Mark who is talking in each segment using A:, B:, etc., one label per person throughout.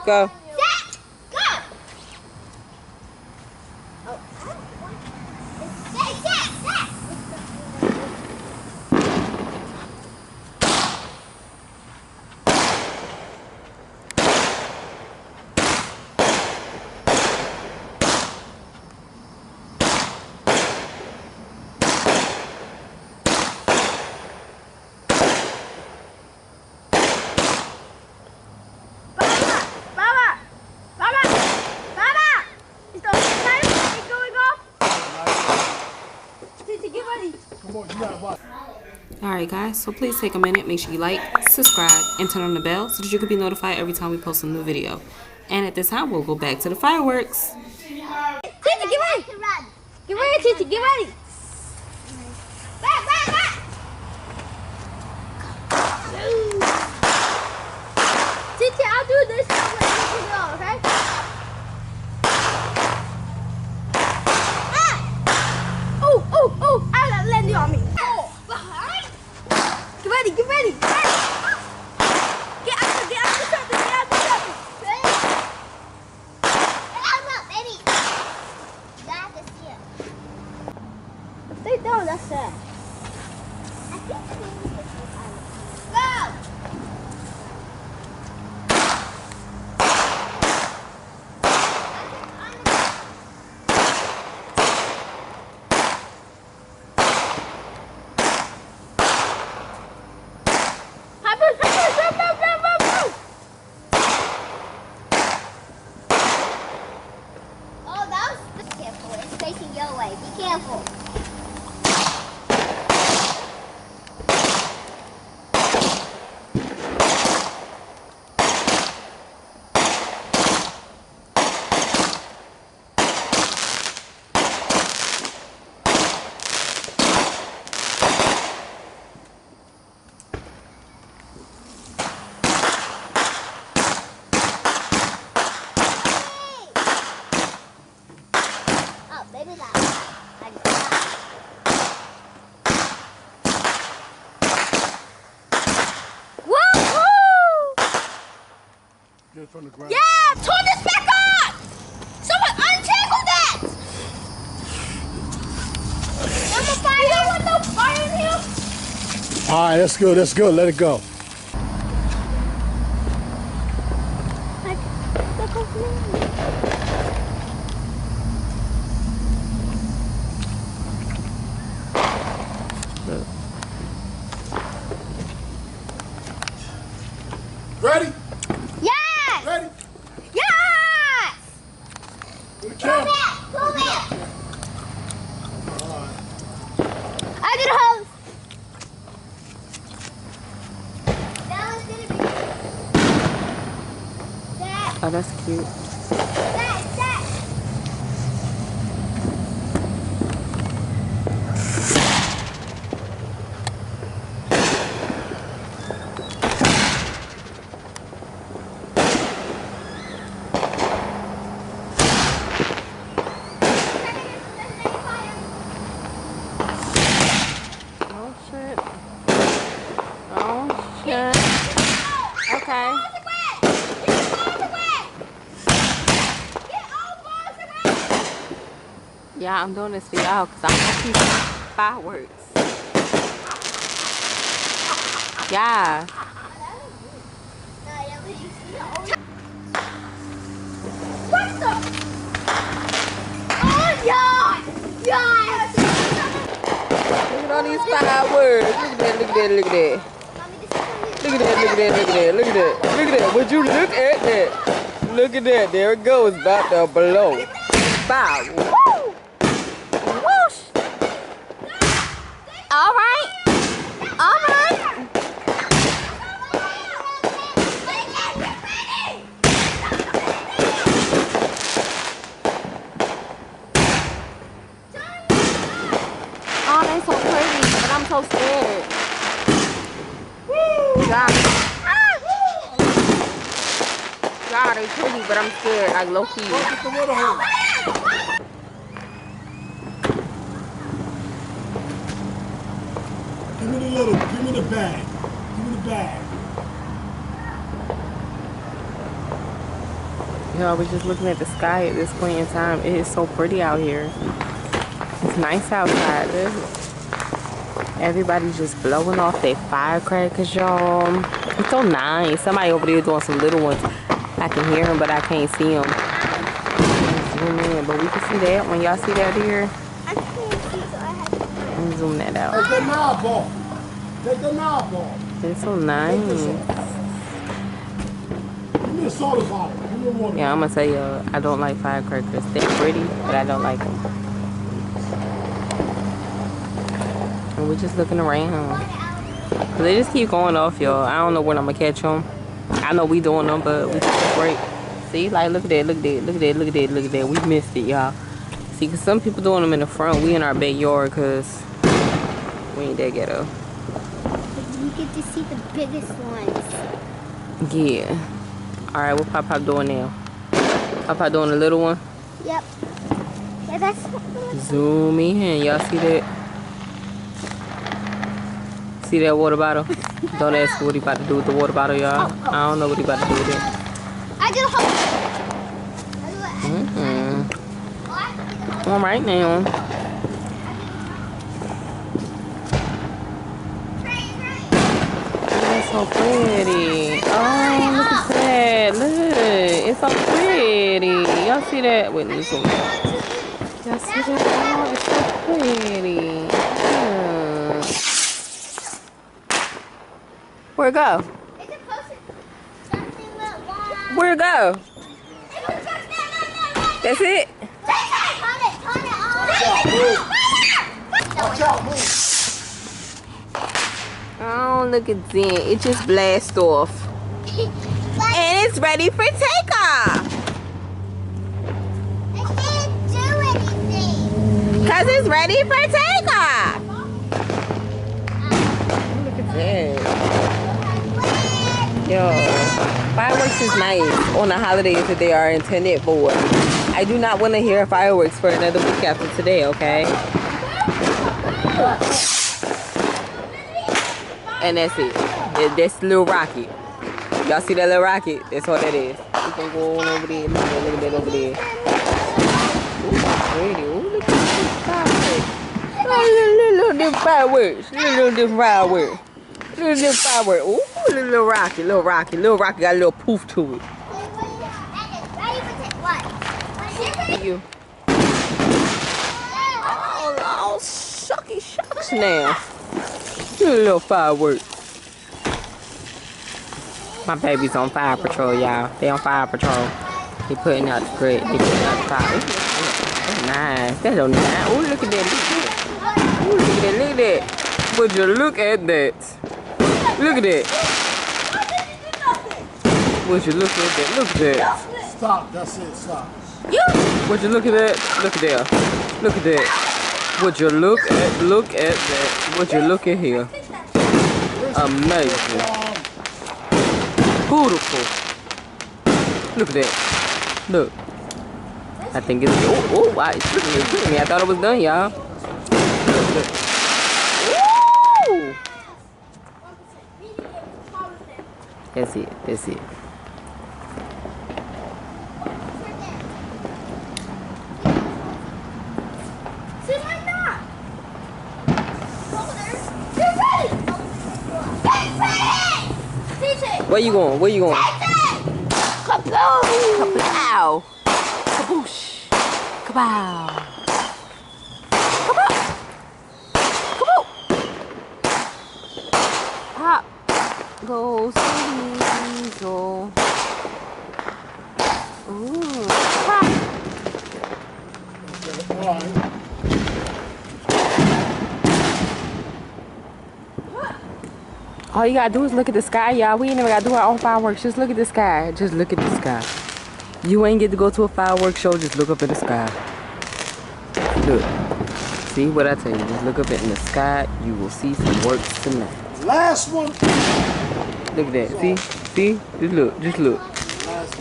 A: go. Alright guys, so please take a minute, make sure you like, subscribe, and turn on the bell so that you can be notified every time we post a new video. And at this time, we'll go back to the fireworks.
B: Titi, get ready! Get ready, Titi, get ready! Back! Titi, I'll do this one when you go, okay? Ooh! I landed on me. Get ready! Get out the surface! Ready? I'm up, baby. That is here. Stay down, that's sad. I think we need to go! Facing your way. Be careful.
C: From the ground.
B: Yeah, turn this back on! Someone untangle that! Number 5, you don't want no fire in here?
C: All right, that's good. Let it go. Ready? Ready?
B: Yes!
C: Pull
B: back!
C: Alright.
B: I did a hose.
A: Oh, that's cute. Okay. Yeah, I'm doing this for y'all because I'm gonna keep fireworks. Yeah.
B: What the? Oh, yeah!
A: Look at all these fireworks. Look at that. Look at that. Would you look at that? Look at that. There it goes. About to blow. Bow. Woo! Whoosh! All right. Oh, they so pretty, but I'm so scared. God, they pretty, but I'm scared, like low key.
C: Give me the bag.
A: I was just looking at the sky at this point in time. It is so pretty out here. It's nice outside. Look. Everybody's just blowing off their firecrackers, y'all. It's so nice. Somebody over there doing some little ones. I can hear them, but I can't see them. Zoom in, but we can see that. When y'all see that here,
B: I can't see, so I have to.
A: let me zoom that out.
C: Take the knob off. Take the knob off.
A: It's so nice.
C: Give me a soda bottle. Give me a water.
A: Yeah, I'm gonna tell y'all, I don't like firecrackers. They're pretty, but I don't like them. And we're just looking around. They just keep going off, y'all. I don't know when I'm gonna catch them. I know we doing them, but we take a break. See, like, look at that, look at that, look at that, look at that, look at that. We missed it, y'all. See, because some people doing them in the front. We in our backyard because we ain't that ghetto.
B: You get to see the biggest ones.
A: Yeah. All right, what Papa doing now? Papa doing the little one?
B: Yep. Yeah, that's.
A: Zoom in. Y'all see that? See that water bottle? Don't ask what he about to do with the water bottle, y'all. I don't know what he about to do with it.
B: I do hope.
A: All right now. That's so pretty. Oh, look at that. Look. It's so pretty. Y'all see that? Wait, let me zoom in. Y'all see that? Oh, it's so pretty. Yeah. Where'd it go? Where'd it go? That's it?
C: Watch out, move.
A: Oh, look at that. It just blast off. And it's ready for takeoff.
B: I can't do anything.
A: Because it's ready for takeoff. Look at that. Yo, fireworks is nice on the holidays that they are intended for. I do not want to hear fireworks for another week after today, okay? And that's it. That's little rocket. Y'all see that little rocket? That's what that is. We can go on over there. Look at that over there. Ooh, pretty. Ooh, look at this fireworks. Little different fireworks. Little different fireworks. Little different fireworks. Ooh, little rocket. Little rocket. Little rocket got a little poof to it. You. Oh, shucky shucks now. Little fireworks. My baby's on fire patrol, y'all. They on fire patrol. They putting out the grid. They putting out the fire. That's nice. That's so nice. Oh, look at that. Look at that. Look at that. Would you look at that? Look at that. Would you look at that? Look at that.
C: Stop. That's it. Stop.
A: Would you look at that? Look at there. Look at that. Would you look at that? Would you look at here? Amazing. Beautiful. Look at that. Look. I think it's oh wow, it's pretty me. I thought it was done, y'all. Look, look. Woo! That's it. That's it. Where you going? Where you going? Kaboom! Kabow! Kaboosh! Kabow! Kabow! Kabow! Pop goes the weasel. Ooh! Pop!
C: All right.
A: All you gotta do is look at the sky, y'all. We ain't never gotta do our own fireworks. Just look at the sky. Just look at the sky. You ain't get to go to a fireworks show. Just look up in the sky. Look. See what I tell you? Just look up in the sky. You will see some works tonight.
C: Last one.
A: Look at that. See? See? Just look. Just look.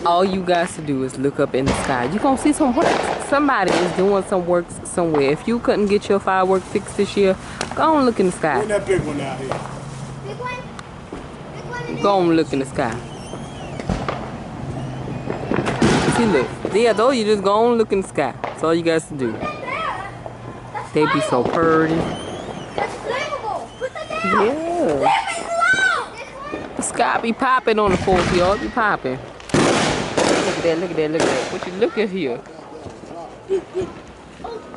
A: All you guys to do is look up in the sky. You gonna see some works. Somebody is doing some works somewhere. If you couldn't get your fireworks fixed this year, go and look in the sky.
C: Bring that big one out here.
A: Go and look in the sky. see, look. See, I told you, just go on look in the sky. That's all you guys to do. They be so pretty.
B: That's flammable. Put that down.
A: Yeah.
B: Leave it alone.
A: The sky be popping on the 4th, y'all. Be popping. Look at that, look at that, look at that. What you look at here?
B: Oh,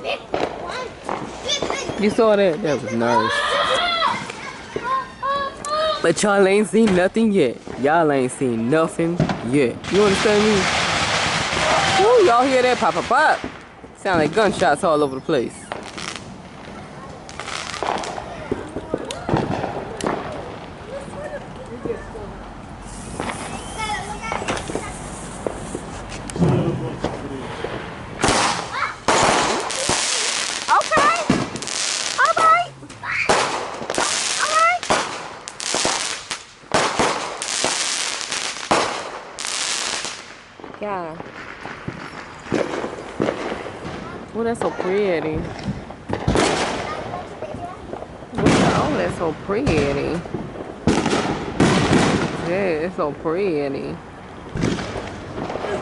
B: big one. Big.
A: You saw that? That was nice. But y'all ain't seen nothing yet. Y'all ain't seen nothing yet. You understand me? Woo, y'all hear that? Pop, pop, pop. Sound like gunshots all over the place. Yeah. Oh, that's so pretty. Oh, that's so pretty. Yeah, it's so pretty.
C: Everybody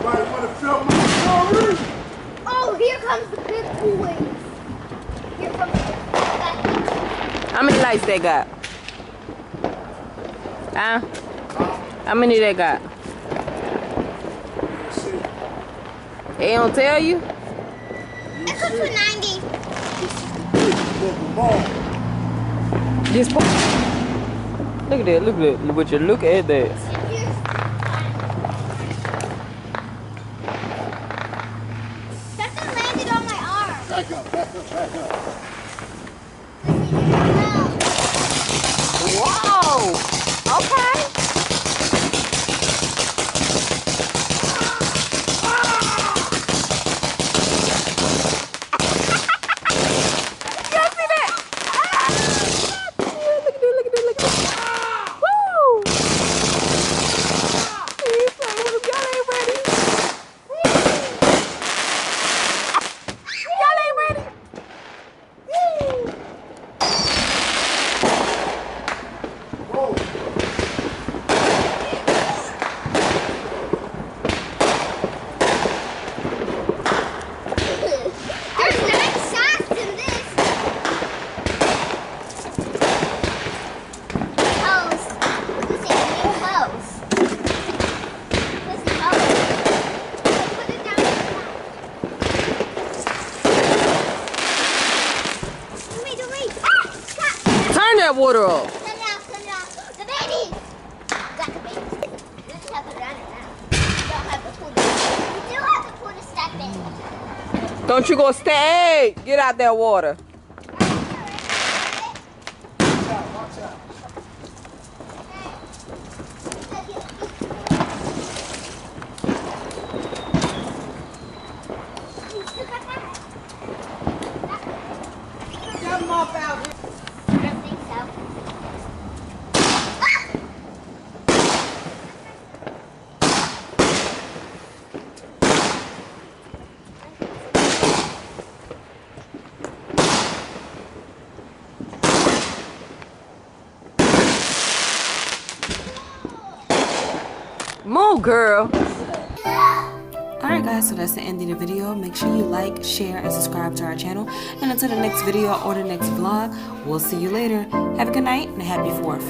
C: want to film my story?
B: Oh, here comes the big boys. Here comes the
A: How many lights they got? Huh? How many they got? They don't tell you?
B: It comes for 90.
A: Just look at that, look at that. Would you look at that?
B: Something landed on my arm.
C: Back up, back up, back up.
A: Whoa! Okay. That water off.
B: Turn it off, turn it off. The baby! Got the baby. You just have to run it now. You don't have to pull this. You do have to pull the step in.
A: Don't you go stay. Get out that water.
C: Watch out.
A: Get them off out here.
B: I don't think so.
A: Move, girl.
D: Alright guys, so that's the end of the video. Make sure you like, share, and subscribe to our channel. And until the next video or the next vlog, we'll see you later. Have a good night and a happy 4th.